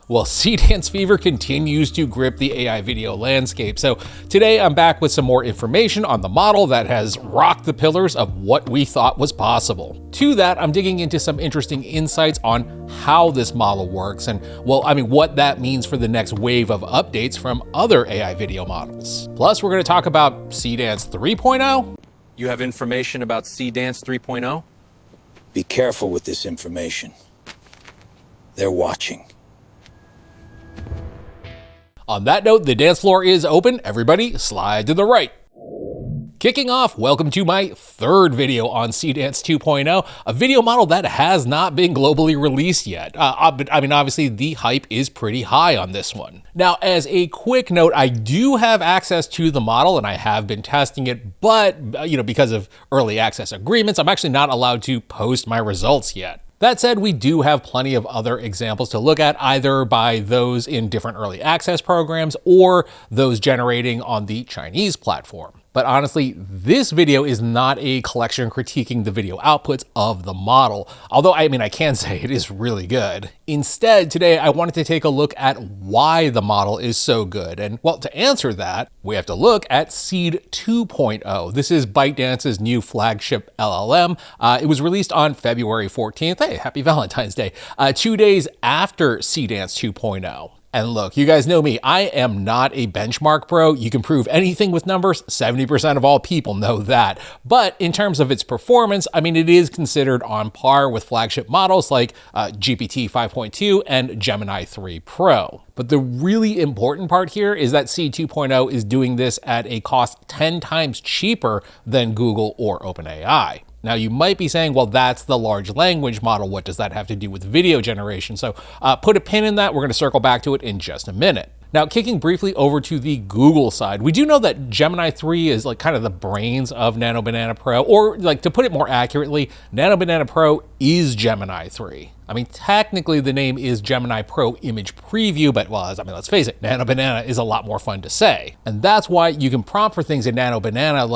Well, Seedance fever continues to grip the AI video landscape. So today I'm back with some more information on the model that has rocked the pillars of what we thought was possible. To that, I'm digging into some interesting insights on how this model works and, well, what that means for the next wave of updates from other AI video models. Plus, we're going to talk about Seedance 3.0. You have information about Seedance 3.0? Be careful with this information. They're watching. On that note, the dance floor is open. Everybody slide to the right. Kicking off, welcome to my third video on Seedance 2.0, a video model that has not been globally released yet. But obviously the hype is pretty high on this one. Now, as a quick note, I do have access to the model and I have been testing it, but because of early access agreements, I'm actually not allowed to post my results yet. That said, we do have plenty of other examples to look at, either by those in different early access programs or those generating on the Chinese platform. But honestly, this video is not a collection critiquing the video outputs of the model, although I can say it is really good. Instead, today I wanted to take a look at why the model is so good. And well, to answer that, we have to look at Seed 2.0. This is ByteDance's new flagship LLM. It was released on February 14th. Hey, happy Valentine's Day. 2 days after Seedance 2.0. And look, you guys know me, I am not a benchmark pro. You can prove anything with numbers. 70% of all people know that. But in terms of its performance, it is considered on par with flagship models like GPT 5.2 and Gemini 3 Pro. But the really important part here is that Seed 2.0 is doing this at a cost 10 times cheaper than Google or OpenAI. Now, you might be saying, well, that's the large language model. What does that have to do with video generation? So put a pin in that. We're going to circle back to it in just a minute. Now, kicking briefly over to the Google side, we do know that Gemini 3 is kind of the brains of Nano Banana Pro, or to put it more accurately, Nano Banana Pro is Gemini 3. Technically the name is Gemini Pro Image Preview, but well, let's face it, Nano Banana is a lot more fun to say. And that's why you can prompt for things in Nano Banana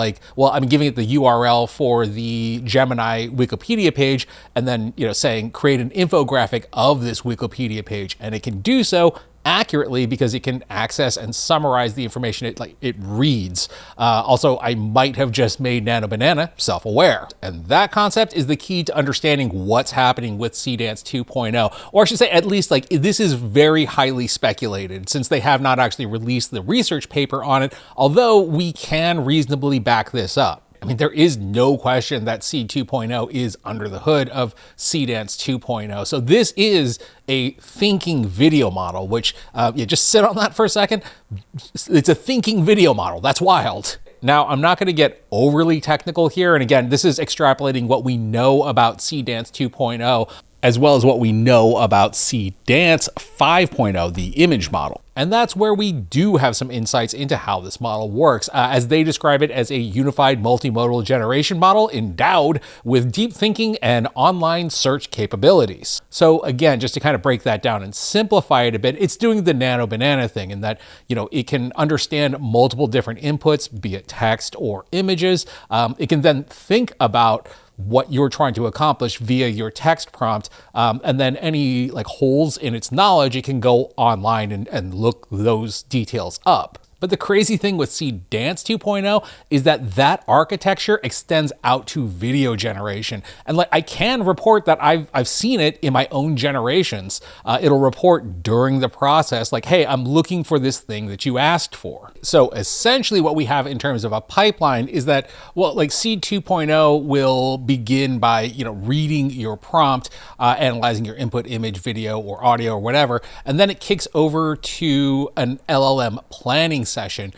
giving it the URL for the Gemini Wikipedia page and then, saying create an infographic of this Wikipedia page, and it can do so accurately because it can access and summarize the information it reads. Also, I might have just made Nano Banana self-aware. And that concept is the key to understanding what's happening with Seedance 2.0. Or I should say, at least this is very highly speculated since they have not actually released the research paper on it, although we can reasonably back this up. There is no question that Seed 2.0 is under the hood of Seedance 2.0. So this is a thinking video model, which, just sit on that for a second. It's a thinking video model. That's wild. Now, I'm not going to get overly technical here. And again, this is extrapolating what we know about Seedance 2.0, as well as what we know about Seedance 5.0, the image model. And that's where we do have some insights into how this model works, as they describe it as a unified multimodal generation model endowed with deep thinking and online search capabilities. So again, just to kind of break that down and simplify it a bit, it's doing the Nano Banana thing in that, it can understand multiple different inputs, be it text or images. It can then think about what you're trying to accomplish via your text prompt, and then any holes in its knowledge, it can go online and look those details up. But the crazy thing with Seedance 2.0 is that architecture extends out to video generation. And I can report that I've seen it in my own generations. It'll report during the process, hey, I'm looking for this thing that you asked for. So essentially what we have in terms of a pipeline is that, Seed 2.0 will begin by, reading your prompt, analyzing your input image, video, or audio, or whatever. And then it kicks over to an LLM planning session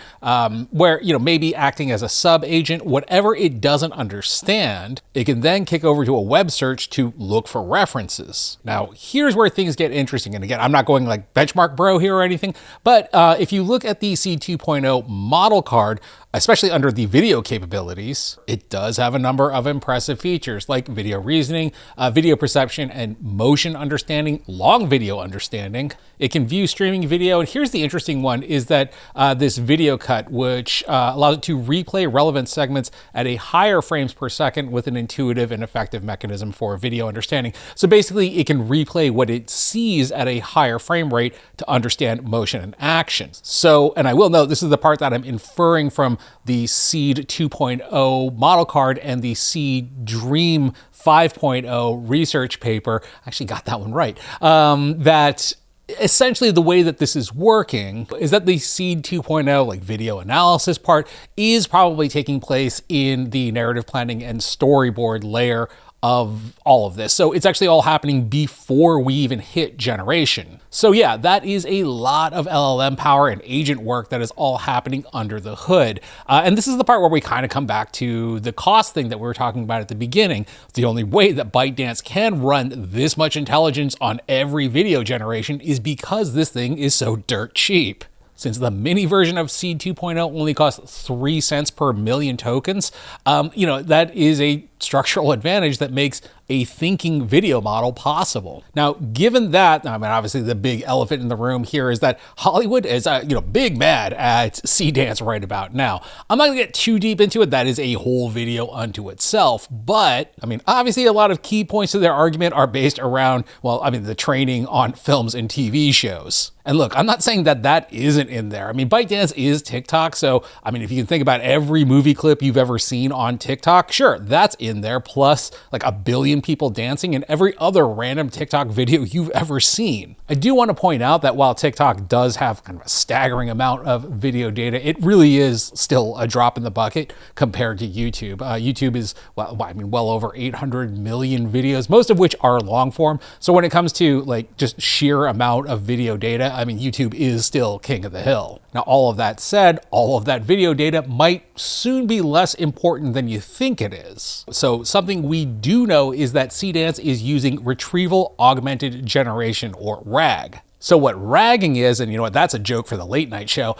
where, maybe acting as a sub agent, whatever it doesn't understand, it can then kick over to a web search to look for references. Now, here's where things get interesting. And again, I'm not going benchmark bro here or anything, but if you look at the Seed 2.0 model card, especially under the video capabilities, it does have a number of impressive features like video reasoning, video perception, and motion understanding, long video understanding. It can view streaming video, and here's the interesting one, is that this video cut, which allows it to replay relevant segments at a higher frames per second with an intuitive and effective mechanism for video understanding. So basically, it can replay what it sees at a higher frame rate to understand motion and actions. So, and I will note, this is the part that I'm inferring from the Seed 2.0 model card and the Seed Dream 5.0 research paper. I actually got that one right. That essentially the way that this is working is that the Seed 2.0 like video analysis part is probably taking place in the narrative planning and storyboard layer of all of this. So it's actually all happening before we even hit generation. So yeah, that is a lot of LLM power and agent work that is all happening under the hood. And this is the part where we kind of come back to the cost thing that we were talking about at the beginning. The only way that ByteDance can run this much intelligence on every video generation is because this thing is so dirt cheap. Since the mini version of Seed 2.0 only costs 3 cents per million tokens, that is a structural advantage that makes a thinking video model possible. Now, given that, I mean, obviously the big elephant in the room here is that Hollywood is, big mad at Seedance right about now. I'm not gonna get too deep into it. That is a whole video unto itself. But, I mean, obviously a lot of key points of their argument are based around, the training on films and TV shows. And look, I'm not saying that that isn't in there. I mean, ByteDance is TikTok. So, I mean, if you can think about every movie clip you've ever seen on TikTok, sure, that's in there, plus like 1 billion people dancing and every other random TikTok video you've ever seen. I do want to point out that while TikTok does have kind of a staggering amount of video data, it really is still a drop in the bucket compared to YouTube. YouTube is, well over 800 million videos, most of which are long form. So when it comes to like just sheer amount of video data, I mean, YouTube is still king of the hill. Now, all of that said, all of that video data might soon be less important than you think it is. So something we do know is that Seedance is using retrieval augmented generation, or RAG. So what ragging is, and you know what, that's a joke for the late night show,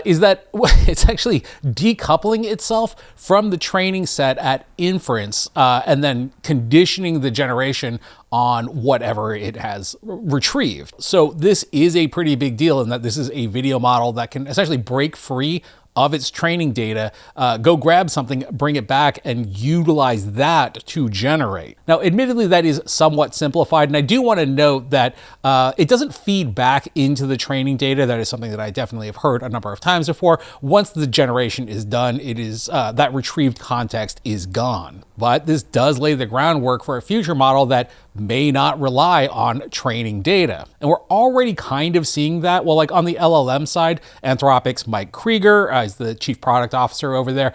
is that it's actually decoupling itself from the training set at inference and then conditioning the generation on whatever it has retrieved. So this is a pretty big deal in that this is a video model that can essentially break free of its training data, go grab something, bring it back, and utilize that to generate. Now, admittedly, that is somewhat simplified, and I do want to note that it doesn't feed back into the training data. That is something that I definitely have heard a number of times before. Once the generation is done, it is that retrieved context is gone. But this does lay the groundwork for a future model that may not rely on training data. And we're already kind of seeing that. Well, like on the LLM side, Anthropic's Mike Krieger, is the chief product officer over there,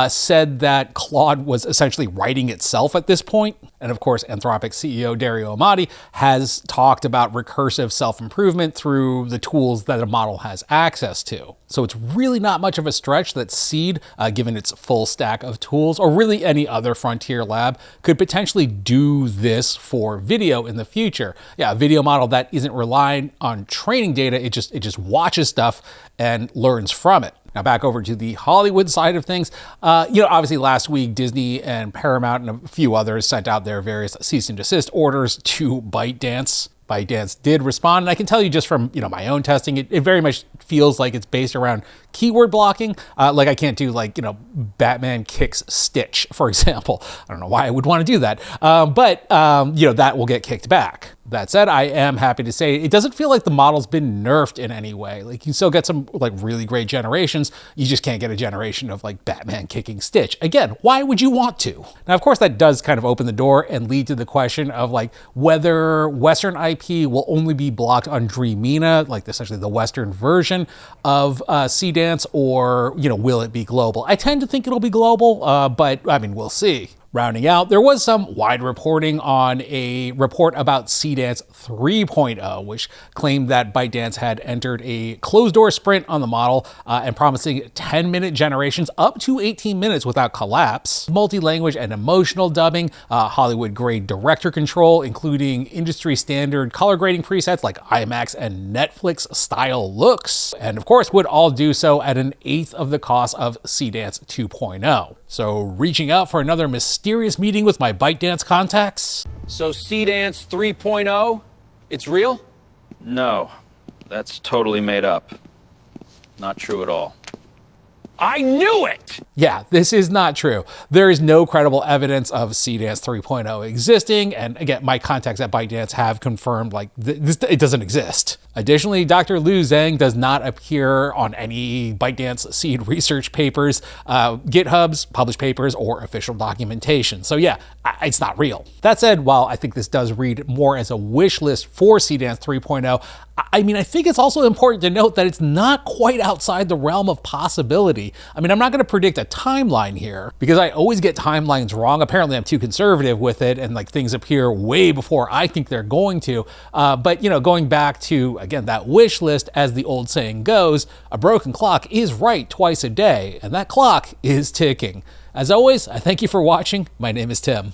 said that Claude was essentially writing itself at this point. And of course, Anthropic's CEO Dario Amati has talked about recursive self-improvement through the tools that a model has access to. So it's really not much of a stretch that Seed, given its full stack of tools, or really any other frontier lab, could potentially do this for video in the future. Yeah, a video model that isn't relying on training data, it just watches stuff and learns from it. Now back over to the Hollywood side of things. Obviously last week, Disney and Paramount and a few others sent out their various cease and desist orders to ByteDance. ByteDance did respond, and I can tell you just from my own testing, it very much feels like it's based around keyword blocking. Like I can't do Batman kicks Stitch, for example. I don't know why I would want to do that, but that will get kicked back. That said, I am happy to say it doesn't feel like the model's been nerfed in any way. Like you still get some really great generations. You just can't get a generation of Batman kicking Stitch. Again, why would you want to? Now, of course, that does kind of open the door and lead to the question of whether Western IP will only be blocked on Dreamina, essentially the Western version of Seedance, or will it be global? I tend to think it'll be global, but I mean, we'll see. Rounding out, there was some wide reporting on a report about Seedance 3.0, which claimed that ByteDance had entered a closed-door sprint on the model and promising 10-minute generations up to 18 minutes without collapse, multi-language and emotional dubbing, Hollywood-grade director control, including industry-standard color grading presets like IMAX and Netflix-style looks, and of course would all do so at an eighth of the cost of Seedance 2.0. So reaching out for another mysterious meeting with my ByteDance contacts. So Seedance 3.0, it's real? No, that's totally made up. Not true at all. I knew it! Yeah, this is not true. There is no credible evidence of Seedance 3.0 existing, and again, my contacts at ByteDance have confirmed it doesn't exist. Additionally, Dr. Lu Zhang does not appear on any ByteDance seed research papers, GitHubs, published papers, or official documentation. So yeah, it's not real. That said, while I think this does read more as a wish list for Seedance 3.0, I mean, I think it's also important to note that it's not quite outside the realm of possibility. I mean, I'm not going to predict a timeline here because I always get timelines wrong. Apparently, I'm too conservative with it and things appear way before I think they're going to. But, going back to, again, that wish list, as the old saying goes, a broken clock is right twice a day, and that clock is ticking. As always, I thank you for watching. My name is Tim.